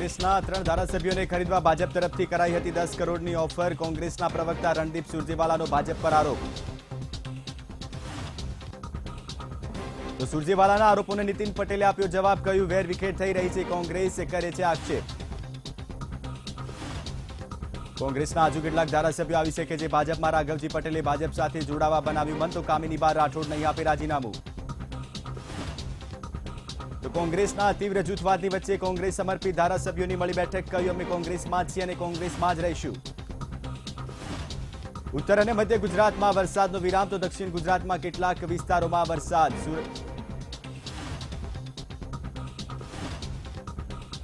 કોંગ્રેસના 3 ધારાસભ્યોને ખરીદવા ભાજપ તરફથી કરાઈ હતી 10 કરોડની ઓફર. કોંગ્રેસના પ્રવક્તા રણદીપ સુરજેવાલાનો ભાજપ પર આરોપ. તો સુરજેવાલાના આરોપોને નીતિન પટેલે આપ્યો જવાબ. કહ્યું વેરવિખેર થઈ રહી છે કોંગ્રેસ, કરે છે આક્ષેપ. કોંગ્રેસના હજુ કેટલાક ધારાસભ્યો આવી શકે છે ભાજપમાં. રાઘવજી પટેલે ભાજપ સાથે જોડાવા બનાવ્યું મન, તો કામિનીબા રાઠોડ નહીં આપે રાજીનામું. તો કોંગ્રેસના તીવ્ર જૂથવાદની વચ્ચે કોંગ્રેસ સમર્પિત ધારાસભ્યોની મળી બેઠક. કહ્યું અમે કોંગ્રેસમાં જ છીએ અને કોંગ્રેસમાં જ રહીશું. ઉત્તર અને મધ્ય ગુજરાતમાં વરસાદનો વિરામ, તો દક્ષિણ ગુજરાતમાં કેટલાક વિસ્તારોમાં વરસાદ.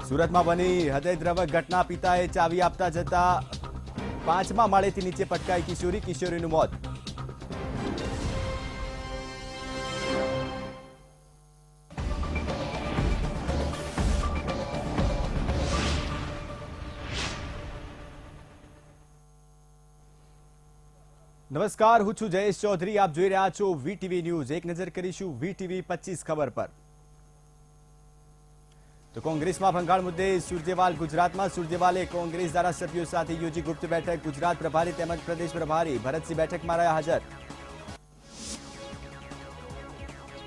સુરતમાં બની હૃદયદ્રવક ઘટના. પિતાએ ચાવી આપતા જતા 5મા માળેથી નીચે પટકાઈ કિશોરી, કિશોરીનું મોત. નમસ્કાર, હું છું જયેશ ચૌધરી. આપ જોઈ રહ્યા છો વીટીવી ન્યૂઝ. એક નજર કરીશું વીટીવી 25 ખબર પર. તો કોંગ્રેસમાં ભંગાણ મુદ્દે સુરજેવાલ ગુજરાતમાં. સુરજેવાલે કોંગ્રેસ ધારાસભ્યો સાથે યોજી ગુપ્ત બેઠક. ગુજરાત પ્રભારી તેમજ પ્રદેશ પ્રભારી ભરતસિંહ બેઠકમાં રહ્યા હાજર.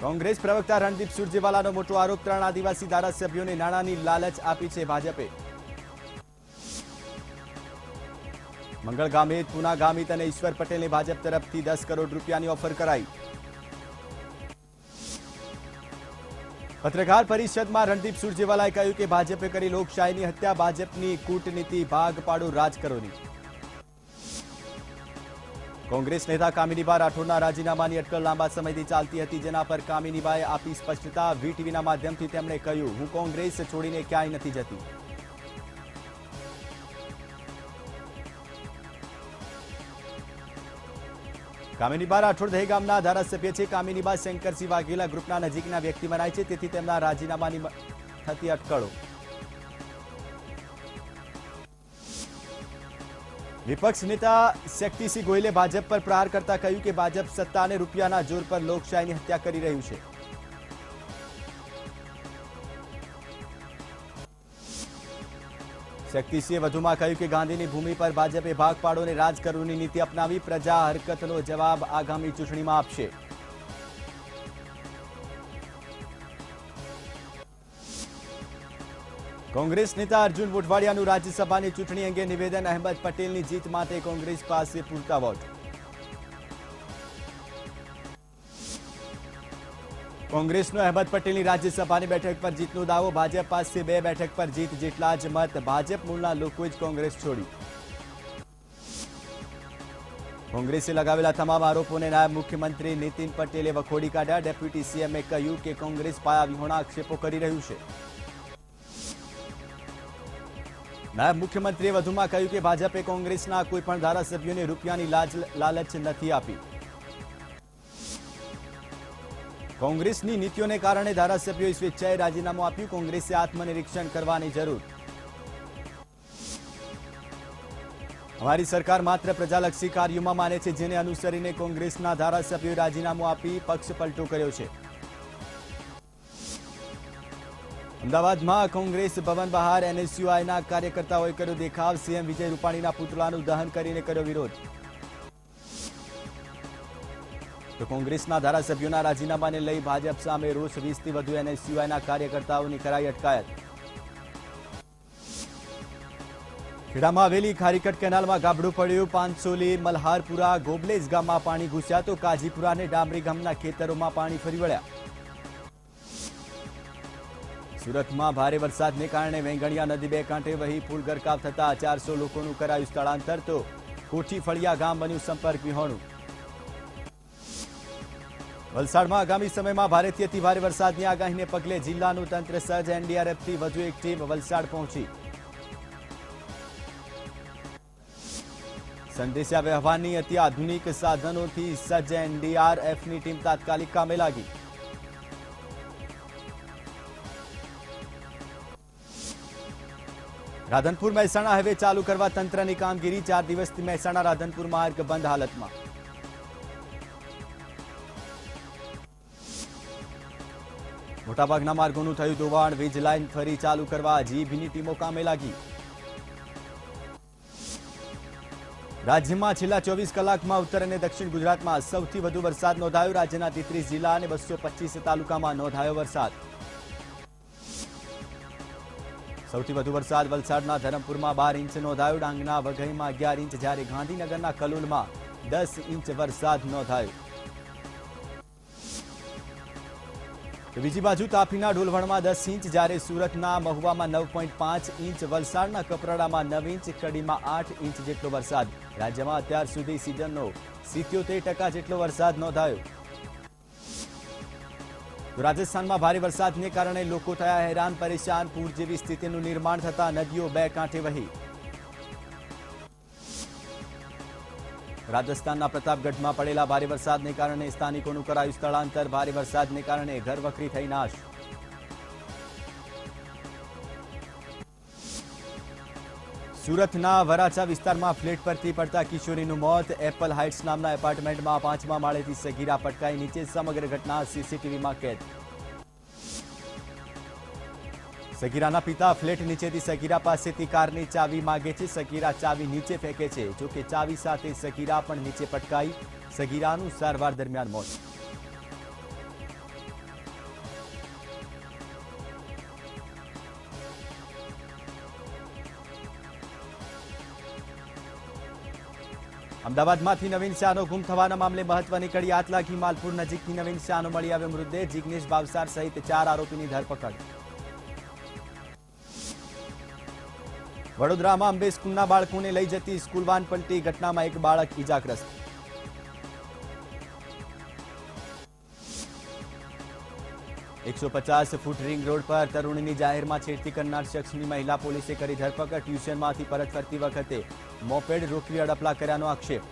કોંગ્રેસ પ્રવક્તા રણદીપ સુરજેવાલાનો મોટો આરોપ. 3 આદિવાસી ધારાસભ્યોને નાણાંની લાલચ આપી છે ભાજપે. મંગળ ગામિત, પૂના ગામિત અને ઈશ્વર પટેલને ભાજપ તરફથી 10 કરોડ રૂપિયાની ઓફર કરાઈ. પત્રકાર પરિષદમાં રણદીપ સુરજેવાલાએ કહ્યું કે ભાજપે કરી લોકશાહીની હત્યા. ભાજપની કૂટનીતિ ભાગ પાડો રાજકરોની. કોંગ્રેસ નેતા કામિનીબા રાઠોડના રાજીનામાની અટકળ લાંબા સમયથી ચાલતી હતી, જેના પર કામિનીબાએ આપી સ્પષ્ટતા. વીટીવીના માધ્યમથી તેમણે કહ્યું હું કોંગ્રેસ છોડીને ક્યાંય નથી જતી. કામિનીબા રાઠોડ દહેગામના ધારાસભ્ય છે. કામિનીબા શંકરસિંહ વાઘેલા ગ્રુપના નજીકના વ્યક્તિ મનાય છે, તેથી તેમના રાજીનામાની થતી અટકળો. વિપક્ષ નેતા શક્તિસિંહ ગોયલે ભાજપ પર પ્રહાર કરતા કહ્યું કે ભાજપ સત્તા અને રૂપિયાના જોર પર લોકશાહીની હત્યા કરી રહ્યું છે. શક્તિસિંહે વધુમાં કહ્યું કે ગાંધીની ભૂમિ પર ભાજપે ભાગ પાડો અને રાજકારણની નીતિ અપનાવી. પ્રજા હરકતનો જવાબ આગામી ચૂંટણીમાં આપશે. કોંગ્રેસ નેતા અર્જુન મોઢવાડિયાનું રાજ્યસભાની ચૂંટણી અંગે નિવેદન. અહેમદ પટેલની જીત માટે કોંગ્રેસ પાસે પૂરતા વોટ. કોંગ્રેસનો અહેમદ પટેલની રાજ્યસભાની બેઠક પર જીતનો દાવો. ભાજપ પાસે 2 બેઠક પર જીત જેટલા જ મત. ભાજપ મૂળના લોકોએ જ કોંગ્રેસ છોડી. કોંગ્રેસે લગાવેલા તમામ આરોપોને નાયબ મુખ્યમંત્રી નીતિન પટેલે વખોડી કાઢ્યા. ડેપ્યુટી સીએમએ કહ્યું કે કોંગ્રેસ પાયાવિહોણા આક્ષેપો કરી રહ્યું છે. નાયબ મુખ્યમંત્રીએ વધુમાં કહ્યું કે ભાજપે કોંગ્રેસના કોઈપણ ધારાસભ્યોને રૂપિયાની લાલચ નથી આપી. કોંગ્રેસની નીતિઓને કારણે ધારાસભ્યોએ સ્વેચ્છાએ રાજીનામું આપ્યું. કોંગ્રેસે આત્મનિરીક્ષણ કરવાની જરૂર. અમારી સરકાર માત્ર પ્રજાલક્ષી કાર્યોમાં માને છે, જેને અનુસરીને કોંગ્રેસના ધારાસભ્યોએ રાજીનામું આપી પક્ષ પલટો કર્યો છે. અમદાવાદમાં કોંગ્રેસ ભવન બહાર એનએસયુઆઈના કાર્યકર્તાઓએ કર્યો દેખાવ. સીએમ વિજય રૂપાણીના પુતળાનું દહન કરીને કર્યો વિરોધ. તો કોંગ્રેસના ધારાસભ્યોના રાજીનામાને લઈ ભાજપ સામે રોષ. 20થી વધુ એનએસયુઆઈના કાર્યકર્તાઓની કરાઈ અટકાયત. ખેડામાં આવેલી ખારીકટ કેનાલમાં ગાબડું પડ્યું. પાંચસોલી, મલ્હારપુરા, ગોબલેજ ગામમાં પાણી ઘૂસ્યા, તો કાજીપુરા અને ડામરી ગામના ખેતરોમાં પાણી ફરી વળ્યા. સુરતમાં ભારે વરસાદને કારણે વેંગણિયા નદી 2 કાંઠે વહી પુલ ગરકાવ થતા 400 લોકોનું કરાયું સ્થળાંતર. તો કોઠી ફળિયા ગામ બન્યું સંપર્ક વિહોણું. વલસાડમાં આગામી સમયમાં ભારેથી અતિભારે વરસાદની આગાહીને પગલે જિલ્લાનું તંત્ર સજ્જ. એનડીઆરએફથી વધુ એક ટીમ વલસાડ પહોંચી. સંદેશા વ્યવહારની અતિ આધુનિક સાધનોથી સજ્જ એનડીઆરએફની ટીમ તાત્કાલિક કામે લાગી. રાધનપુર મહેસાણા હાઈવે ચાલુ કરવા તંત્રની કામગીરી. 4 દિવસથી મહેસાણા રાધનપુર માર્ગ બંધ હાલતમાં. મોટાભાગના માર્ગોનું થયું ધોવાણ, વીજ લાઇન ફરી ચાલુ કરવા જીબીની ટીમો કામે લાગી. રાજ્યમાં છેલ્લા 24 કલાકમાં ઉત્તર અને દક્ષિણ ગુજરાતમાં સૌથી વધુ વરસાદ નોંધાયો. રાજ્યના 33 જિલ્લા અને 225 તાલુકામાં નોંધાયો વરસાદ. સૌથી વધુ વરસાદ વલસાડના ધરમપુરમાં 12 ઇંચ નોંધાયો. ડાંગના વઘઈમાં 11 ઇંચ, જ્યારે ગાંધીનગરના કલોલમાં 10 ઇંચ વરસાદ નોંધાયો. તો બીજી બાજુ તાપીના ઢોલવણમાં 10 ઇંચ, જ્યારે સુરતના મહુવામાં 9.5 ઇંચ, વલસાડના કપરાડામાં 9 ઇંચ, કડીમાં 8 ઇંચ જેટલો વરસાદ. રાજ્યમાં અત્યાર સુધી સિઝનનો 77% જેટલો વરસાદ નોંધાયો. તો રાજસ્થાનમાં ભારે વરસાદને કારણે લોકો થયા હેરાન પરેશાન. પૂર જેવી સ્થિતિનું નિર્માણ થતા નદીઓ બે કાંઠે વહી. રાજસ્થાનના પ્રતાપગઢમાં પડેલા ભારે વરસાદને કારણે સ્થાનિકોનું કરાયું સ્થળાંતર. ભારે વરસાદને કારણે ઘરવખરી થઈ નાશ. સુરતના વરાછા વિસ્તારમાં ફ્લેટ પરથી પડતા કિશોરીનું મોત. એપલ હાઇટ્સ નામના એપાર્ટમેન્ટમાં 5મા માળેથી સગીરા પટકાઈ નીચે. સમગ્ર ઘટના સીસીટીવીમાં કેદ. સગીરાના પિતા ફ્લેટ નીચેથી સગીરા પાસેથી કારની ચાવી માંગે છે. સગીરા ચાવી નીચે ફેંકે છે. જોકે ચાવી સાથે સગીરા પણ નીચે પટકાઈ. સગીરાનું સારવાર દરમિયાન મોત. અમદાવાદમાંથી નવીન શાહનો ગુમ થવાના મામલે મહત્વની કડી. આતલાકી માલપુર નજીકથી નવીન શાહનો મળી આવ્યો મૃતદેહ. જિગ્નેશ ભાવસાર સહિત 4 આરોપીની ધરપકડ. વડોદરામાં અંબે સ્કૂલના બાળકોને લઈ જતી સ્કૂલ વાન પલટી. ઘટનામાં એક બાળક ઇજાગ્રસ્ત. ₹150 ફૂટ રિંગ રોડ પર તરુણીની જાહેરમાં છેડતી કરનાર શખ્સની મહિલા પોલીસે કરી ધરપકડ. ટ્યુશનમાંથી પરત ફરતી વખતે મોપેડ રોકવી અડપલા કર્યાનો આક્ષેપ.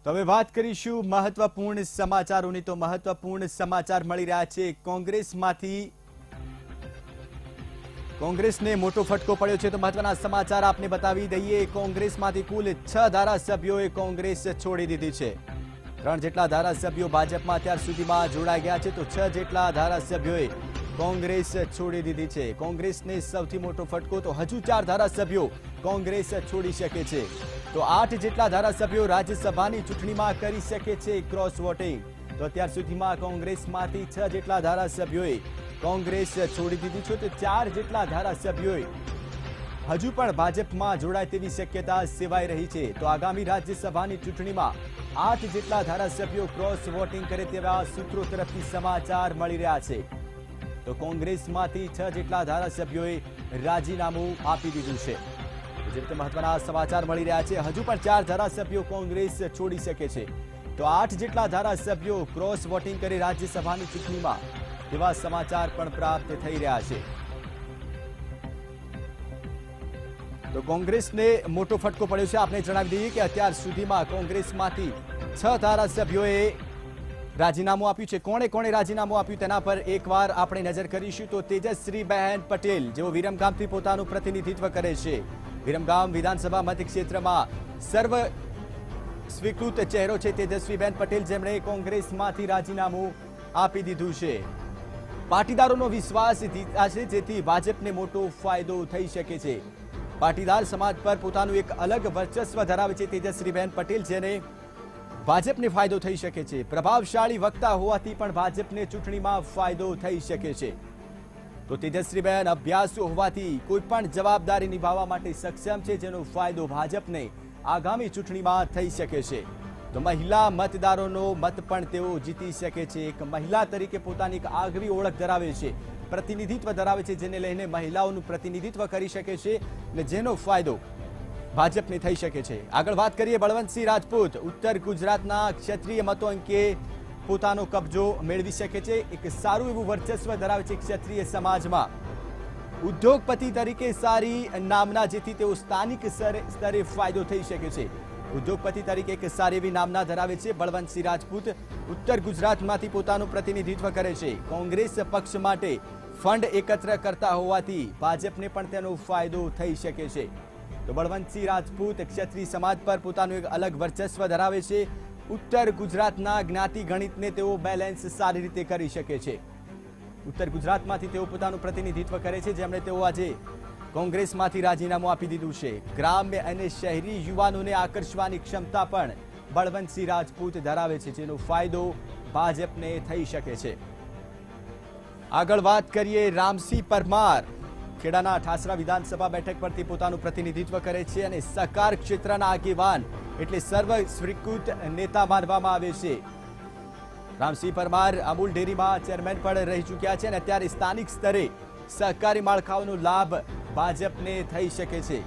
તો હવે વાત કરીશું મહત્વપૂર્ણ સમાચારોની. તો મહત્વપૂર્ણ સમાચાર મળી રહ્યા છે કોંગ્રેસમાંથી. કોંગ્રેસને મોટો ફટકો પડ્યો છે. તો મહત્વના સમાચાર આપને બતાવી દઈએ. કોંગ્રેસમાંથી કુલ 6 ધારાસભ્યોએ કોંગ્રેસ છોડી દીધી છે. 3 જેટલા ધારાસભ્યો ભાજપમાં અત્યાર સુધીમાં જોડાઈ ગયા છે. તો 6 જેટલા ધારાસભ્યોએ કોંગ્રેસ છોડી દીધી છે. કોંગ્રેસને સૌથી મોટો ફટકો. તો હજુ 4 ધારાસભ્યો કોંગ્રેસ છોડી શકે છે. તો 8 જેટલા ધારાસભ્યો રાજ્યસભાની ચૂંટણીમાં કરી શકે છે ક્રોસ વોટિંગ. તો અત્યાર સુધીમાં કોંગ્રેસમાંથી 6 જેટલા ધારાસભ્યોએ કોંગ્રેસ છોડી દીધી છે. તો 4 જેટલા ધારાસભ્યોએ હજુ પણ ભાજપમાં જોડાય તેવી શક્યતા સેવાઈ રહી છે. તો આગામી રાજ્યસભાની ચૂંટણીમાં 8 જેટલા ધારાસભ્યો ક્રોસ વોટિંગ કરે તેવા સૂત્રો તરફથી સમાચાર મળી રહ્યા છે. તો કોંગ્રેસમાંથી 6 જેટલા ધારાસભ્યોએ રાજીનામું આપી દીધું છે. જે રીતે મહત્વના સમાચાર મળી રહ્યા છે. હજુ પણ 4 ધારાસભ્યો કોંગ્રેસ છોડી શકે છે. તો 8 જેટલા ધારાસભ્યો ક્રોસ વોટિંગ કરી રાજ્યસભાની ચૂંટણીમાં તેવા સમાચાર પણ પ્રાપ્ત થઈ રહ્યા છે. તો કોંગ્રેસને મોટો ફટકો પડ્યો છે. આપને જણાવી દઈએ કે અત્યાર સુધીમાં કોંગ્રેસમાંથી 6 ધારાસભ્યોએ રાજીનામું આપ્યું છે. કોણે કોણે રાજીનામું આપ્યું તેના પર એકવાર આપણે નજર કરીશું. તો તેજસ્વીબહેન પટેલ, જેઓ વિરમગામથી પોતાનું પ્રતિનિધિત્વ કરે છે. વિરમગામ વિધાનસભા મતક્ષેત્રમાં સર્વ સ્વીકૃત ચહેરો છે તેજસ્વીબેન પટેલ, જેમણે કોંગ્રેસમાંથી રાજીનામું આપી દીધું છે. પાટીદારોનો વિશ્વાસ જીત્યા છે, જેથી ભાજપને મોટો ફાયદો થઈ શકે છે. પાટીદાર સમાજ પર પોતાનું એક અલગ વર્ચસ્વ ધરાવે છે તેજસ્વીબેન પટેલ, જેને ભાજપને ફાયદો થઈ શકે છે. પ્રભાવશાળી વક્તા હોવાથી પણ ભાજપને ચૂંટણીમાં ફાયદો થઈ શકે છે. તો તેજસ્વીબેન અભ્યાસુ હોવાથી કોઈ પણ જવાબદારી નિભાવવા માટે સક્ષમ છે, જેનો ફાયદો ભાજપને આગામી ચૂંટણીમાં થઈ શકે છે. તો મહિલા મતદારોનો મત પણ તેઓ જીતી શકે છે. એક મહિલા તરીકે પોતાની એક આગવી ઓળખ ધરાવે છે, પ્રતિનિધિત્વ ધરાવે છે, જેને લઈને મહિલાઓનું પ્રતિનિધિત્વ કરી શકે છે અને જેનો ફાયદો ભાજપને થઈ શકે છે. આગળ વાત કરીએ બળવંતસિંહ રાજપૂત. ઉત્તર ગુજરાતના ક્ષત્રિય મતો અંકે પોતાનો કબજો મેળવી શકે છે। એક સારું એવું વર્ચસ્વ ધરાવે છે ક્ષત્રિય સમાજમાં। ઉદ્યોગપતિ તરીકે સારી નામના, જેથી તેઓ સ્થાનિક સ્તરે ફાયદો થઈ શકે છે। ઉદ્યોગપતિ તરીકે એક સારી એવી નામના ધરાવે છે બળવંતસિંહ રાજપૂત। ઉત્તર ગુજરાતમાંથી પોતાનું પ્રતિનિધિત્વ કરે છે। કોંગ્રેસ પક્ષ માટે ફંડ એકત્ર કરતા હોવાથી ભાજપને પણ તેનો ફાયદો થઈ શકે છે। તો બળવંતસિંહ રાજપૂત ક્ષત્રિય સમાજ પર પોતાનું એક અલગ વર્ચસ્વ ધરાવે છે। ઉત્તર ગુજરાતના જ્ઞાતિ ગણિતને તેઓ બેલેન્સ સારી રીતે કરી શકે છે। ઉત્તર ગુજરાતમાંથી તેઓ પોતાનું પ્રતિનિધિત્વ કરે છે, જેમણે તેઓ આજે કોંગ્રેસમાંથી રાજીનામું આપી દીધું છે। ગ્રામ્ય અને શહેરી યુવાનોને આકર્ષવાની ક્ષમતા પણ બળવંતસિંહ રાજપૂત ધરાવે છે, જેનો ફાયદો ભાજપને થઈ શકે છે। આગળ વાત કરીએ રામસિંહ પરમાર। ખેડાના ઠાસરા વિધાનસભા બેઠક પરથી પોતાનું પ્રતિનિધિત્વ કરે છે અને સહકાર ક્ષેત્રના આગેવાન એટલે સર્વ સ્વીકૃત નેતા માનવામાં આવે છે। રામસિંહ પરમાર અમૂલ ડેરીમાં ચેરમેન પણ રહી ચૂક્યા છે અને અત્યારે સ્થાનિક સ્તરે સહકારી માળખાઓનો લાભ ભાજપને થઈ શકે છે।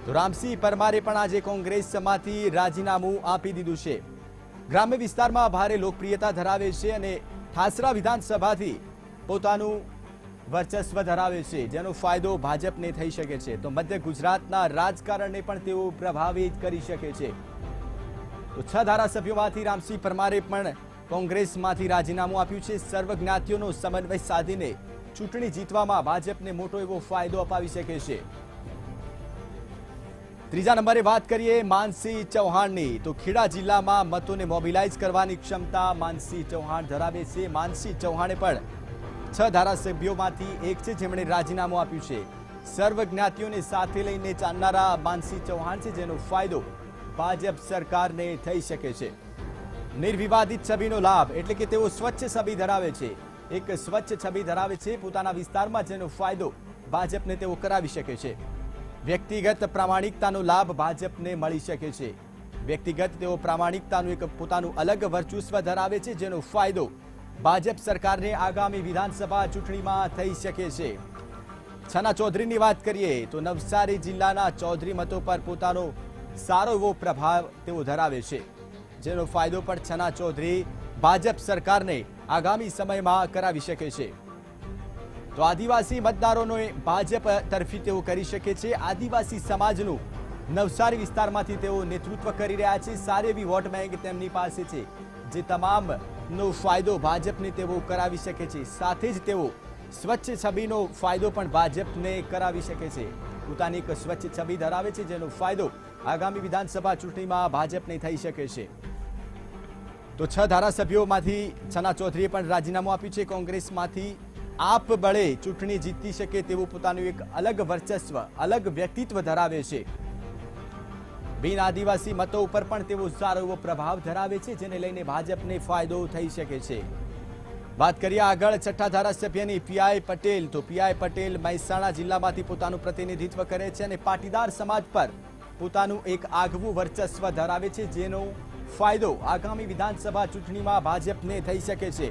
તો રામસિંહ પરમારે પણ આજે કોંગ્રેસમાંથી રાજીનામું આપી દીધું છે। ગ્રામ્ય વિસ્તારમાં ભારે લોકપ્રિયતા ધરાવે છે અને ઠાસરા વિધાનસભાથી પોતાનું વર્ચસ્વ ધરાવે છે, જેનો ફાયદો ભાજપને થઈ શકે છે। તો મધ્ય ગુજરાતના રાજકારણને પણ તેઓ પ્રભાવિત કરી શકે છે। તો 6 ધારાસભ્યોમાંથી રામસિંહ પરમારે પણ કોંગ્રેસમાંથી રાજીનામું આપ્યું છે। સર્વ જ્ઞાતિઓનો સમન્વય સાધીને ચૂંટણી જીતવામાં ભાજપને મોટો એવો ફાયદો અપાવી શકે છે। ત્રીજા નંબરે વાત કરીએ માનસિંહ ચૌહાણની। તો ખેડા જિલ્લામાં મતોને મોબિલાઇઝ કરવાની ક્ષમતા માનસિંહ ચૌહાણ ધરાવે છે। માનસિંહ ચૌહાણે પણ 6 ધારાસભ્યોમાંથી એક છે, જેમણે રાજીનામું આપ્યું છે। સર્વ જ્ઞાતિઓને સાથે લઈને ચાલનારા માનસિંહ ચૌહાણ છે, જેનો ફાયદો ભાજપ સરકારને થઈ શકે છે। નિર્વિવાદિત છબીનો લાભ એટલે કે તેઓ સ્વચ્છ છબી ધરાવે છે। એક સ્વચ્છ છબી ધરાવે છે પોતાના વિસ્તારમાં, જેનો ફાયદો ભાજપને તેઓ કરાવી શકે છે। વ્યક્તિગત પ્રામાણિકતાનો લાભ ભાજપને મળી શકે છે। વ્યક્તિગત તેઓ પ્રામાણિકતાનું એક પોતાનું અલગ વર્ચસ્વ ધરાવે છે, જેનો ફાયદો ભાજપ સરકારને આગામી વિધાનસભા ચૂંટણીમાં થઈ શકે છે। છના ચૌધરીની વાત કરીએ તો નવસારી જિલ્લાના ચૌધરી મતો પર પોતાનો સારો એવો પ્રભાવ તેઓ ધરાવે છે, જેનો ફાયદો પણ છના ચૌધરી ભાજપ સરકારને આગામી સમયમાં કરાવી શકે છે। તો આદિવાસી મતદારોને ભાજપ તરફી તેઓ કરી શકે છે। આદિવાસી સમાજનું નવસારી વિસ્તારમાંથી તેઓ નેતૃત્વ કરી રહ્યા છે। સારી એવી વોટ બેંક તેમની પાસે છે, જે તમામનો ફાયદો ભાજપને તેઓ કરાવી શકે છે। સાથે જ તેઓ સ્વચ્છ છબીનો ફાયદો પણ ભાજપને કરાવી શકે છે। પોતાની એક સ્વચ્છ છબી ધરાવે છે, જેનો ફાયદો આગામી વિધાનસભા ચૂંટણીમાં ભાજપને થઈ શકે છે। તો 6 ધારાસભ્યોમાંથી છના ચૌધરીએ પણ રાજીનામું આપ્યું છે। કોંગ્રેસમાંથી આપ બળે ચૂંટણી જીતી શકે તેવું પોતાનું એક અલગ વર્ચસ્વ, અલગ વ્યક્તિત્વ ધરાવે છે। બિન આદિવાસી મતો ઉપર પણ તેઓ સારો એવો પ્રભાવ ધરાવે છે, જેને લઈને ભાજપને ફાયદો થઈ શકે છે। વાત કરીએ આગળ 6થા ધારાસભ્યની પીઆઈ પટેલ। તો પીઆઈ પટેલ મહેસાણા જિલ્લામાંથી પોતાનું પ્રતિનિધિત્વ કરે છે અને પાટીદાર સમાજ પર પોતાનું એક આગવું વર્ચસ્વ ધરાવે છે, જેનો ફાયદો આગામી વિધાનસભા ચૂંટણીમાં ભાજપને થઈ શકે છે।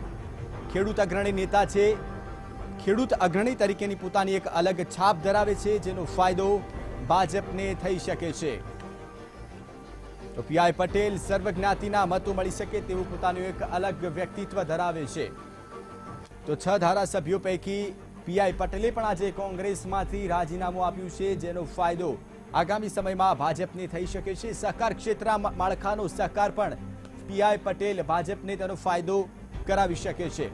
ખેડૂત અગ્રણી નેતા છે। ખેડૂત અગ્રણી તરીકેની પોતાની એક અલગ છાપ ધરાવે છે, જેનો ફાયદો ભાજપને થઈ શકે છે। તો પીઆઈ પટેલ સર્વ જ્ઞાતિના મતો મળી શકે તેવું પોતાનું એક અલગ વ્યક્તિત્વ ધરાવે છે। તો 6 ધારાસભ્યો પૈકી પીઆઈ પટેલે પણ આજે કોંગ્રેસમાંથી રાજીનામું આપ્યું છે, જેનો ફાયદો આગામી સમયમાં ભાજપને થઈ શકે છે। સહકાર ક્ષેત્ર માળખાનો સહકાર પણ પીઆઈ પટેલ ભાજપને તેનો ફાયદો કરાવી શકે છે।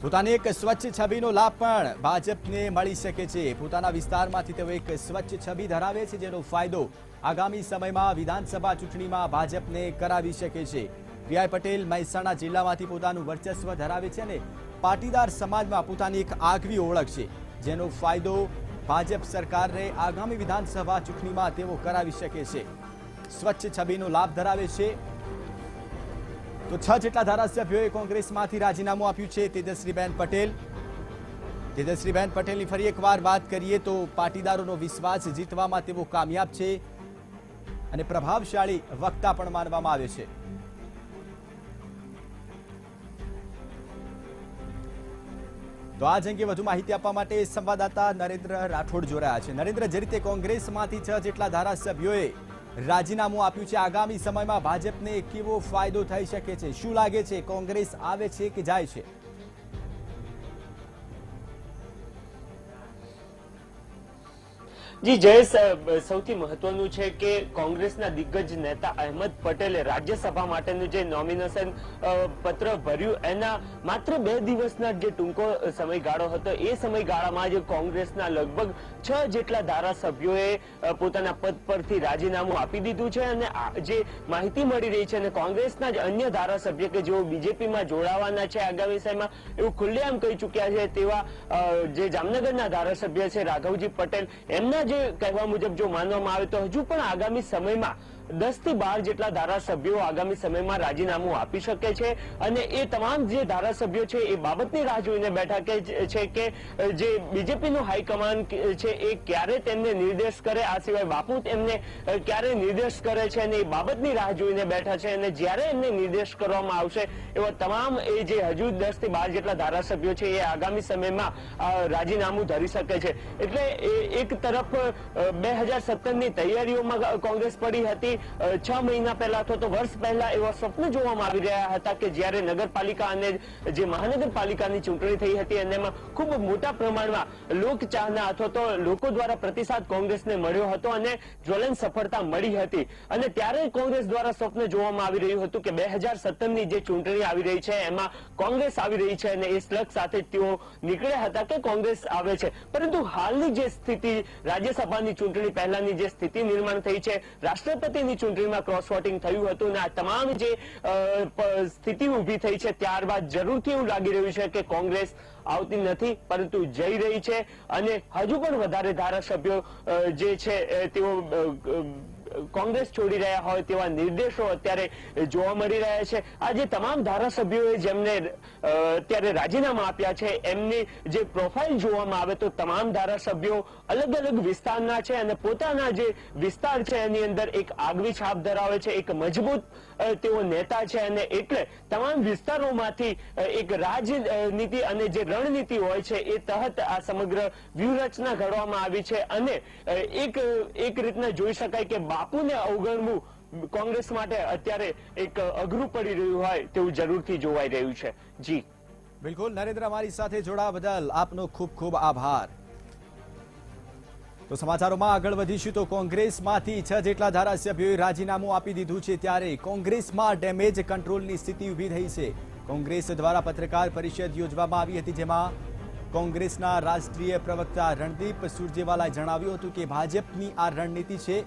પોતાની એક સ્વચ્છ છબીનો લાભ પણ ભાજપને મળી શકે છે। પોતાના વિસ્તારમાંથી તેઓ એક સ્વચ્છ છબી ધરાવે છે, જેનો ફાયદો આગામી સમયમાં વિધાનસભા ચૂંટણીમાં ભાજપને કરાવી શકે છે। પીઆઈ પટેલ મહેસાણા જિલ્લામાંથી પોતાનું વર્ચસ્વ ધરાવે છે અને પાટીદાર સમાજમાં પોતાની એક આગવી ઓળખ છે, જેનો ફાયદો ભાજપ સરકારને આગામી વિધાનસભા ચૂંટણીમાં તેઓ કરાવી શકે છે। સ્વચ્છ છબીનો લાભ ધરાવે છે। તો 6 જેટલા ધારાસભ્યોએ કોંગ્રેસમાંથી રાજીનામું આપ્યું છે। તેજસ્વીબેન પટેલની ફરી એકવાર વાત કરીએ તો પાટીદારોનો વિશ્વાસ જીતવામાં તેઓ કામયાબ છે અને પ્રભાવશાળી વક્તા પણ માનવામાં આવે છે। તો આ અંગે વધુ માહિતી આપવા માટે સંવાદદાતા નરેન્દ્ર રાઠોડ જોડાયા છે। નરેન્દ્ર, જે રીતે કોંગ્રેસમાંથી 6 જેટલા ધારાસભ્યોએ રાજીનામું આપ્યું છે। આગામી સમયમાં ભાજપને કેવો ફાયદો થઈ શકે છે? શું લાગે છે, કોંગ્રેસ આવે છે કે જાય છે? જી જયેશ, સૌથી મહત્વનું છે કે કોંગ્રેસના દિગ્ગજ નેતા અહેમદ પટેલે રાજ્યસભા માટેનું જે નોમિનેશન પત્ર ભર્યું એના માત્ર 2 દિવસના જે ટૂંકો સમયગાળો હતો એ સમયગાળામાં જ કોંગ્રેસના લગભગ 6 જેટલા ધારાસભ્યોએ પોતાના પદ પરથી રાજીનામું આપી દીધું છે અને જે માહિતી મળી રહી છે અને કોંગ્રેસના જ અન્ય ધારાસભ્ય કે જેઓ બીજેપીમાં જોડાવાના છે આગામી સમયમાં એવું ખુલ્લેઆમ કહી ચૂક્યા છે તેવા જે જામનગરના ધારાસભ્ય છે રાઘવજી પટેલ, એમના જે કહેવા મુજબ જો માનવામાં આવે તો હજુ પણ આગામી સમયમાં 10 થી 12 જેટલા ધારાસભ્યો આગામી સમયમાં રાજીનામું આપી શકે છે અને એ તમામ જે ધારાસભ્યો છે એ બાબતની રાહ જોઈને બેઠા છે કે જે બીજેપીનું હાઈકમાન્ડ છે એ ક્યારે તેમને નિર્દેશ કરે, આ સિવાય બાપુ તેમને ક્યારે નિર્દેશ કરે છે અને એ બાબતની રાહ જોઈને બેઠા છે અને જ્યારે એમને નિર્દેશ કરવામાં આવશે એવા તમામ એ જે હજુ 10 થી 12 જેટલા ધારાસભ્યો છે એ આગામી સમયમાં રાજીનામું ધરી શકે છે। એટલે એક તરફ 2017ની તૈયારીઓમાં કોંગ્રેસ પડી હતી। 6 મહિના પહેલા અથવા તો વર્ષ પહેલા એવા સ્વપ્ન જોવામાં આવી રહ્યા હતા કે જ્યારે નગરપાલિકા અને જે મહાનગરપાલિકાની ચૂંટણી થઈ હતી અને એમાં ખૂબ મોટા પ્રમાણમાં લોકચાહના અથવા તો લોકો દ્વારા પ્રતિસાદ કોંગ્રેસને મળ્યો હતો અને જ્વલંત સફળતા મળી હતી અને ત્યારે કોંગ્રેસ દ્વારા સ્વપ્ન જોવામાં આવી રહ્યું હતું કે 2017ની જે ચૂંટણી આવી રહી છે એમાં કોંગ્રેસ આવી રહી છે અને એ લક્ષ્ય સાથે તેઓ નીકળ્યા હતા કે કોંગ્રેસ આવે છે। પરંતુ હાલની જે સ્થિતિ, રાજ્યસભાની ચૂંટણી પહેલાની જે સ્થિતિ નિર્માણ થઈ છે, રાષ્ટ્રપતિની ચૂંટણીમાં ક્રોસ વોટિંગ થયું હતું અને આ તમામ જે સ્થિતિ ઊભી થઈ છે ત્યારબાદ જરૂરથી એવું લાગી રહ્યું છે કે કોંગ્રેસ આવતી નથી પરંતુ જઈ રહી છે અને હજુ પણ વધારે ધારાસભ્યો જે છે તેઓ કોંગ્રેસ છોડી રહ્યા હોય તેવા નિર્દેશો અત્યારે જોવા મળી રહ્યા છે। આ જે તમામ ધારાસભ્યોએ જેમને અત્યારે રાજીનામા આપ્યા છે એમની જે પ્રોફાઇલ જોવામાં આવે તો તમામ ધારાસભ્યો અલગ અલગ વિસ્તારના છે અને પોતાના જે વિસ્તાર છે એની અંદર એક આગવી છાપ ધરાવે છે, એક મજબૂત તેઓ નેતા છે અને એટલે તમામ વિસ્તારોમાંથી એક રાજનીતિ અને જે રણનીતિ હોય છે એ તહત આ સમગ્ર વ્યૂહરચના ઘડવામાં આવી છે અને એક રીતના જોઈ શકાય કે બાપુને અવગણવું કોંગ્રેસ માટે અત્યારે એક અઘરું પડી રહ્યું હોય તેવું જરૂરથી જોવાઈ રહ્યું છે। જી બિલકુલ નરેન્દ્ર, અમારી સાથે જોડાવા બદલ આપનો ખૂબ ખૂબ આભાર। તો સમાચારોમાં આગળ વધીશું તો કોંગ્રેસમાંથી 6 જેટલા ધારાસભ્યોએ રાજીનામું આપી દીધું છે ત્યારે કોંગ્રેસમાં ડેમેજ કંટ્રોલની સ્થિતિ ઊભી થઈ છે। કોંગ્રેસ દ્વારા પત્રકાર પરિષદ યોજવામાં આવી હતી જેમાં કોંગ્રેસના રાષ્ટ્રીય પ્રવક્તા રણદીપ સુરજેવાલાએ જણાવ્યું હતું કે ભાજપની આ રણનીતિ છે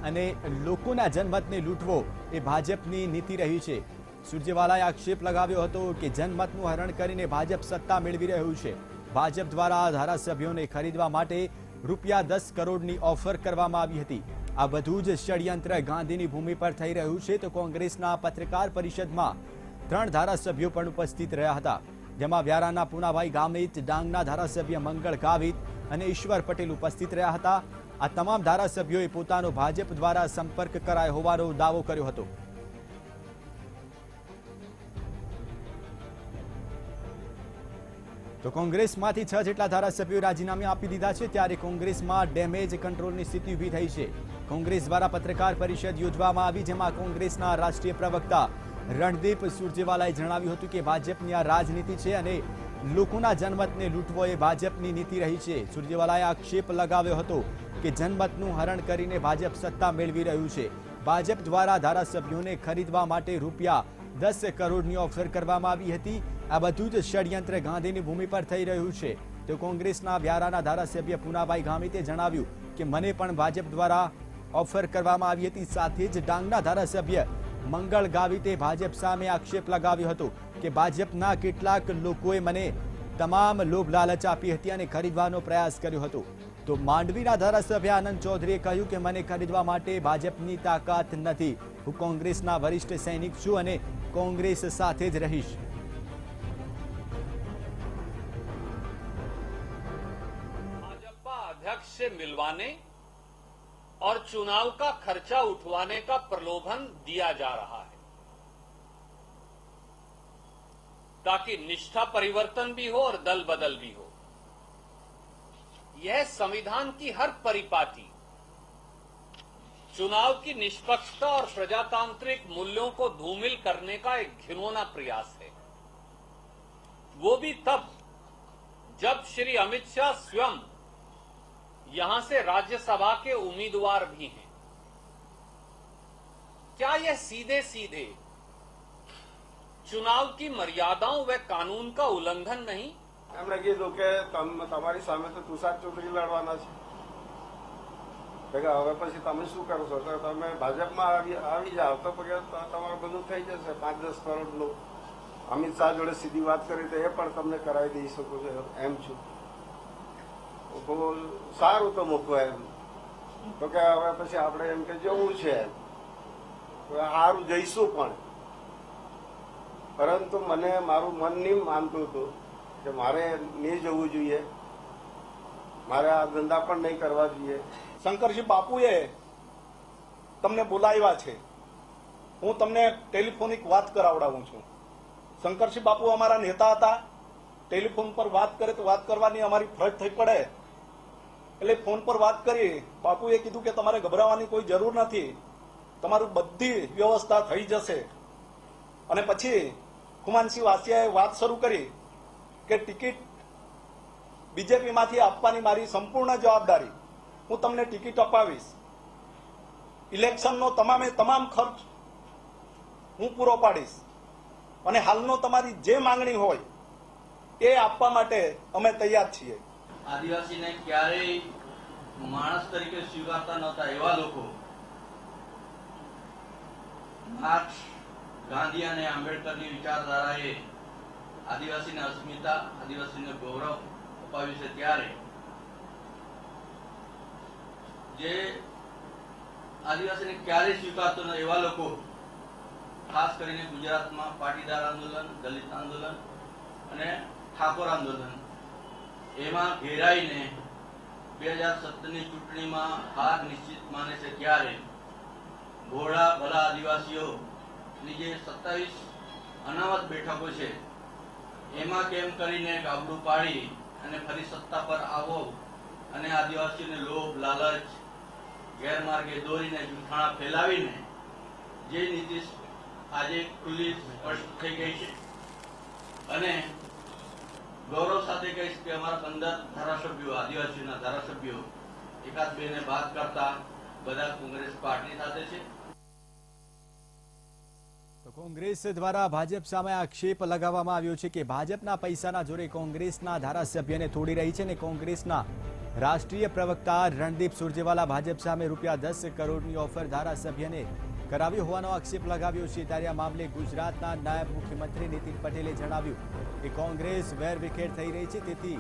અને લોકોના જનમતને લૂંટવો એ ભાજપની નીતિ રહી છે। સુરજેવાલાએ આક્ષેપ લગાવ્યો હતો કે જનમતનું હરણ કરીને ભાજપ સત્તા મેળવી રહ્યું છે। ભાજપ દ્વારા ધારાસભ્યોને ખરીદવા માટે ₹10 કરોડની ઓફર કરવામાં આવી હતી। આ બધું જ ષડયંત્ર ગાંધીની ભૂમિ પર થઈ રહ્યું છે તો કોંગ્રેસના પત્રકાર પરિષદમાં 3 ધારાસભ્યો પણ ઉપસ્થિત રહ્યા હતા જેમાં વ્યારાના પૂનાભાઈ ગામિત, ડાંગના ધારાસભ્ય મંગળ ગાવિત અને ઈશ્વર પટેલ ઉપસ્થિત રહ્યા હતા। આ તમામ ધારાસભ્યોએ પોતાનો ભાજપ દ્વારા સંપર્ક કરાયો હોવાનો દાવો કર્યો હતો। તો કોંગ્રેસમાંથી 6 જેટલા ધારાસભ્યોએ રાજીનામું આપી દીધા છે ત્યારે કોંગ્રેસમાં ડેમેજ કંટ્રોલની સ્થિતિ ઊભી થઈ છે। કોંગ્રેસ દ્વારા પત્રકાર પરિષદ યોજવામાં આવી જેમાં કોંગ્રેસના રાષ્ટ્રીય પ્રવક્તા રણદીપ સુરજેવાલાએ જણાવ્યું હતું કે ભાજપની આ રાજનીતિ છે અને લોકોના જનમતને લૂંટવો એ ભાજપની નીતિ રહી છે। સુરજેવાલાએ આક્ષેપ લગાવ્યો હતો કે જનમતનું હરણ કરીને ભાજપ સત્તા મેળવી રહ્યું છે। ભાજપ દ્વારા ધારાસભ્યોને ખરીદવા માટે ₹10 કરોડની ઓફર કરવામાં આવી હતી। આ બધું જ ષડયંત્ર ગાંધીની ભૂમિ પર થઈ રહ્યું છે તો કોંગ્રેસના વ્યારાના ધારાસભ્ય પૂનાભાઈ ગામિતે જણાવ્યું કે મને પણ ભાજપ દ્વારા ઓફર કરવામાં આવી હતી। સાથે જ ડાંગના ધારાસભ્ય મંગળ ગાવિતે ભાજપ સામે આક્ષેપ લગાવ્યો હતો કે ભાજપના કેટલાક લોકોએ મને તમામ લોભ લાલચ આપી હતી અને ખરીદવાનો પ્રયાસ કર્યો હતો। તો માંડવીના ધારાસભ્ય આનંદ ચૌધરીએ કહ્યું કે મને ખરીદવા માટે ભાજપની તાકાત નથી। હું કોંગ્રેસના વરિષ્ઠ સૈનિક છું અને कांग्रेस साथे ज रहीश। भाजपा अध्यक्ष से मिलवाने और चुनाव का खर्चा उठवाने का प्रलोभन दिया जा रहा है ताकि निष्ठा परिवर्तन भी हो और दल बदल भी हो। यह संविधान की हर परिपाटी चुनाव की निष्पक्षता और प्रजातांत्रिक मूल्यों को धूमिल करने का एक घिनौना प्रयास है। वो भी तब जब श्री अमित शाह स्वयं यहां से राज्यसभा के उम्मीदवार भी हैं। क्या यह सीधे सीधे चुनाव की मर्यादाओं व कानून का उल्लंघन नहीं? એમણે કીધું કે તમારી સામે તો તુષાર ચૌધરી લડવાના છે, હવે પછી તમે શું કરો છો? તો તમે ભાજપમાં આવી જાઓ તો પછી તમારું બધું થઈ જશે. 5-10 કરોડનું અમિત શાહ જોડે સીધી વાત કરી તો એ પણ તમને કરાવી દઈ શકું છું, એમ છું. સારું તો મૂકો એમ. તો કે હવે પછી આપણે એમ કે જવું છે, સારું જઈશું પણ. પરંતુ મને મારું મન નહીં માનતું હતું કે મારે નહીં જવું જોઈએ, મારે આ ધંધા પણ નહીં કરવા જોઈએ. શંકરસિંહ બાપુએ તમને બોલાવ્યા છે. હું તમને ટેલિફોનિક વાત કરાવડાવું છું. શંકરસિંહ બાપુ અમારા નેતા હતા. ટેલિફોન પર વાત કરે તો વાત કરવાની અમારી ફરજ થઈ પડે, એટલે ફોન પર વાત કરી. બાપુએ કીધું કે તમારે ગભરાવાની કોઈ જરૂર નથી, તમારું બધી વ્યવસ્થા થઈ જશે. અને પછી ખુમાનસિંહ વાસિયાએ વાત શરૂ કરી કે ટિકિટ બીજેપીમાંથી આપવાની મારી સંપૂર્ણ જવાબદારી, હું તમને ટિકિટ અપાવીશ. ઇલેક્શનનો તમામે તમામ ખર્ચ હું પૂરો પાડીશ, અને હાલનો તમારી જે માંગણી હોય એ આપવા માટે અમે તૈયાર છીએ. આદિવાસીને ક્યારેય માણસ તરીકે સ્વીકારતા નહોતા એવા લોકો માર્ક્સ, ગાંધી અને આંબેડકરની વિચારધારાએ આદિવાસીને અસ્મિતા, આદિવાસીને ગૌરવ અપાવ્યું છે. ત્યારે જે આદિવાસીને ક્યારેય સ્વીકારતો ન એવા લોકો, ખાસ કરીને ગુજરાતમાં પાટીદાર આંદોલન, દલિત આંદોલન અને ઠાકોર આંદોલન, એમાં ઘેરાઈને 2017ની ચૂંટણીમાં હાર નિશ્ચિત માને છે. ત્યારે ભોળા ભલા આદિવાસીઓની જે 27 અનામત બેઠકો છે એમાં કેમ કરીને ગાબડું પાડી અને ફરી સત્તા પર આવો અને આદિવાસીઓને લોભ, લાલચ, ગેરમાર્ગે દોરીને જૂઠાણા ફેલાવીને જે નીતિ આજે ખુલ્લી સ્પષ્ટ થઈ ગઈ છે. અને ગૌરવ સાથે કહીશ કે અમારા 15 ધારાસભ્યો, આદિવાસીઓના ધારાસભ્યો એકાદ બેને બાદ કરતા બધા કોંગ્રેસ પાર્ટી સાથે છે. તો કોંગ્રેસ દ્વારા ભાજપ સામે આક્ષેપ લગાવવામાં આવ્યો છે કે ભાજપના પૈસાના જોરે કોંગ્રેસના ધારાસભ્યને તોડી રહી છે, અને કોંગ્રેસના રાષ્ટ્રીય પ્રવક્તા રણદીપ સુરજેવાલા ભાજપ સામે ₹10 કરોડની ઓફર ધારાસભ્યને કરાવ્યો હોવાનો આક્ષેપ લગાવ્યો છે. ત્યારે આ મામલે ગુજરાતના નાયબ મુખ્યમંત્રી નીતિન પટેલે જણાવ્યું કે કોંગ્રેસ વેરવિખેર થઈ રહી છે, તેથી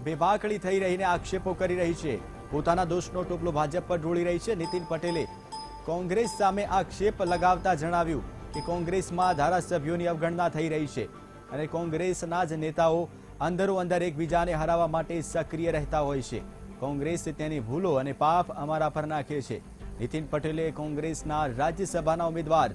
બેબાકડી થઈ રહીને આક્ષેપો કરી રહી છે, પોતાના દોષનો ટોપલો ભાજપ પર ઢોળી રહી છે. નીતિન પટેલે કોંગ્રેસ સામે આક્ષેપ લગાવતા જણાવ્યું કે કોંગ્રેસમાં ધારાસભ્યોની અવગણના થઈ રહી છે, અને કોંગ્રેસના જ નેતાઓ અંદરો અંદર એકબીજાને હરાવવા માટે સક્રિય રહેતા હોય છે. કોંગ્રેસ તેની ભૂલો અને પાપ અમારા પર નાખે છે. નીતિન પટેલે કોંગ્રેસના રાજ્યસભાના ઉમેદવાર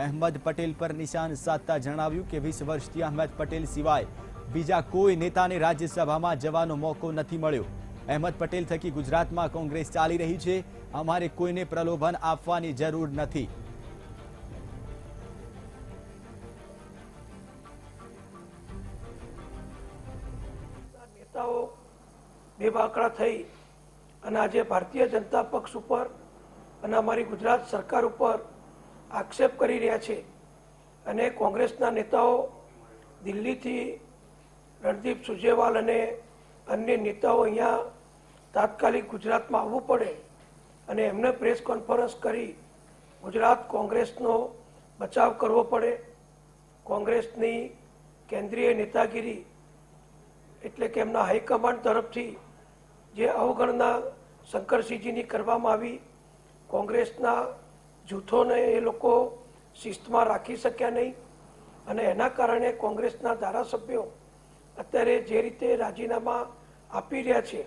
અહેમદ પટેલ પર નિશાન સાધતા જણાવ્યું કે 20 વર્ષથી અહેમદ પટેલ સિવાય બીજા કોઈ નેતાને રાજ્યસભામાં જવાનો મોકો નથી મળ્યો. અહેમદ પટેલ થકી ગુજરાતમાં કોંગ્રેસ ચાલી રહી છે, અમારે કોઈને પ્રલોભન આપવાની જરૂર નથી. નેતાઓ બેબાકડા થઈ અને આજે ભારતીય જનતા પક્ષ ઉપર અને અમારી ગુજરાત સરકાર ઉપર આક્ષેપ કરી રહ્યા છે. અને કોંગ્રેસના નેતાઓ દિલ્હીથી રણદીપ સુરજેવાલ અને અન્ય નેતાઓ અહીંયા તાત્કાલિક ગુજરાતમાં આવવું પડે અને એમને પ્રેસ કોન્ફરન્સ કરી ગુજરાત કોંગ્રેસનો બચાવ કરવો પડે. કોંગ્રેસની કેન્દ્રીય નેતાગીરી એટલે કે એમના હાઈકમાન્ડ તરફથી જે અવગણના શંકરસિંહજીની કરવામાં આવી, કોંગ્રેસના જૂથોને એ લોકો શિસ્તમાં રાખી શક્યા નહીં, અને એના કારણે કોંગ્રેસના ધારાસભ્યો અત્યારે જે રીતે રાજીનામા આપી રહ્યા છે.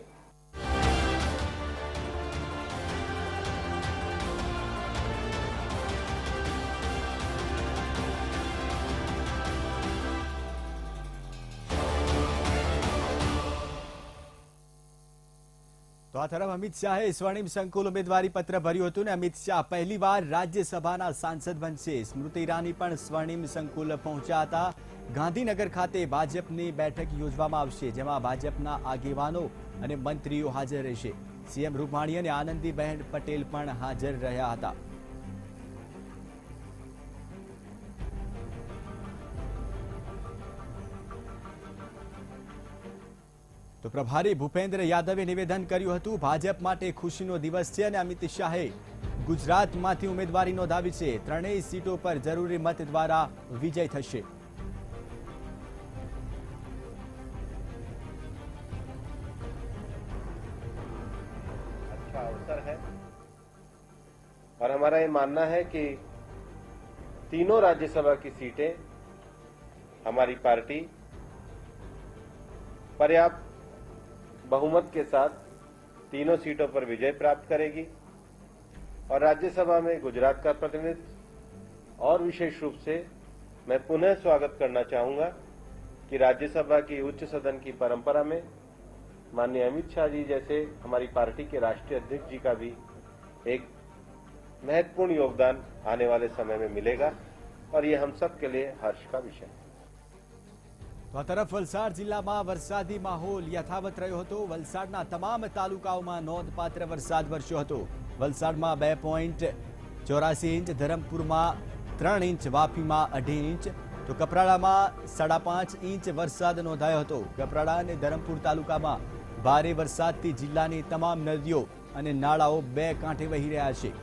તો તો આ તરફ અમિત શાહે સ્વર્ણિમ સંકુલ ઉમેદવારી પત્ર ભર્યું હતું ને અમિત શાહ પહેલીવાર રાજ્યસભાના સાંસદ બનશે. સ્મૃતિ ઈરાની પણ સ્વર્ણિમ સંકુલ પહોંચ્યા હતા. ગાંધીનગર ખાતે ભાજપની બેઠક યોજવામાં આવશે, જેમાં ભાજપના આગેવાનો અને મંત્રીઓ હાજર રહેશે. સીએમ રૂપાણી અને આનંદીબહેન પટેલ પણ હાજર રહ્યા હતા. તો પ્રભારી ભૂપેન્દ્ર યાદવે નિવેદન કર્યું હતું, ભાજપ માટે ખુશીનો દિવસ છે અને અમિત શાહે ગુજરાતમાંથી ઉમેદવારી નોંધાવી છે. ત્રણેય સીટો પર જરૂરી મત દ્વારા વિજય થશે. अच्छा अवसर है और हमारा ये मानना है कि तीनों राज्यसभा की सीटें हमारी पार्टी पर्याप्त बहुमत के साथ तीनों सीटों पर विजय प्राप्त करेगी और राज्यसभा में गुजरात का प्रतिनिधित्व और विशेष रूप से मैं पुनः स्वागत करना चाहूंगा कि राज्यसभा की उच्च सदन की परंपरा में माननीय अमित शाह जी जैसे हमारी पार्टी के राष्ट्रीय अध्यक्ष जी का भी एक महत्वपूर्ण योगदान आने वाले समय में मिलेगा और ये हम सब के लिए हर्ष का विषय है. તો આ તરફ વલસાડ જિલ્લામાં વરસાદી માહોલ યથાવત રહ્યો હતો. વલસાડના તમામ તાલુકાઓમાં નોંધપાત્ર વરસાદ વરસ્યો હતો. વલસાડમાં 2.84 ઇંચ, ધરમપુરમાં 3 ઇંચ, વાપીમાં 2.5 ઇંચ, તો કપરાડામાં 5.5 ઇંચ વરસાદ નોંધાયો હતો. કપરાડા અને ધરમપુર તાલુકામાં ભારે વરસાદથી જિલ્લાની તમામ નદીઓ અને નાળાઓ બે કાંઠે વહી રહ્યા છે.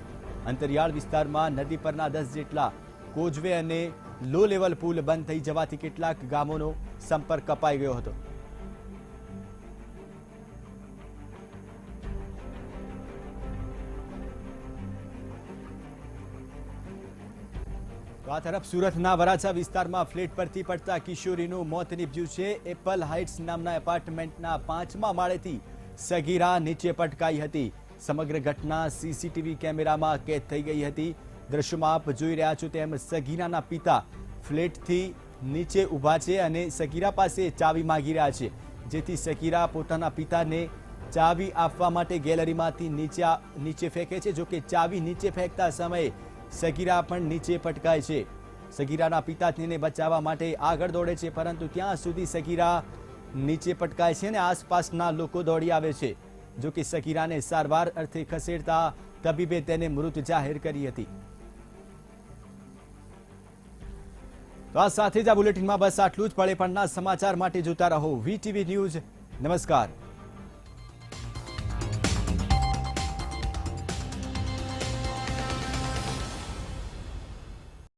અંતરિયાળ વિસ્તારમાં નદી પરના 10 જેટલા કોઝવે અને લો લેવલ પુલ બંધ થઈ જવાથી કેટલાક ગામોનો સંપર્ક કપાઈ ગયો હતો. તો આ તરફ સુરતના વરાછા વિસ્તારમાં ફ્લેટ પરથી પડતા કિશોરીનું મોત નીપજ્યું છે. એપલ હાઇટ્સ નામના એપાર્ટમેન્ટના 5મા માળેથી સગીરા નીચે પટકાઈ હતી. સમગ્ર ઘટના સીસીટીવી કેમેરામાં કેદ થઈ ગઈ હતી. દ્રશ્યમાં આપ જોઈ રહ્યા છો તેમ સગીરાના પિતા ફ્લેટથી નીચે ઊભા છે અને સગીરા પાસે ચાવી માંગી રહ્યા છે, જેથી સગીરા પોતાના પિતાને ચાવી આપવા માટે ગેલેરીમાંથી નીચે ફેંકે છે. જોકે ચાવી નીચે ફેંકતા સમયે સગીરા પણ નીચે પટકાય છે. સગીરાના પિતા તેને બચાવવા માટે આગળ દોડે છે, પરંતુ ત્યાં સુધી સગીરા નીચે પટકાય છે અને આસપાસના લોકો દોડી આવે છે. જોકે સગીરાને સારવાર અર્થે ખસેડતા તબીબે તેને મૃત જાહેર કરી હતી. તો આ સાથે જ આ બુલેટિનમાં બસ આટલું જ. પડે પણના સમાચાર માટે જોતા રહો VTV ન્યૂઝ. નમસ્કાર.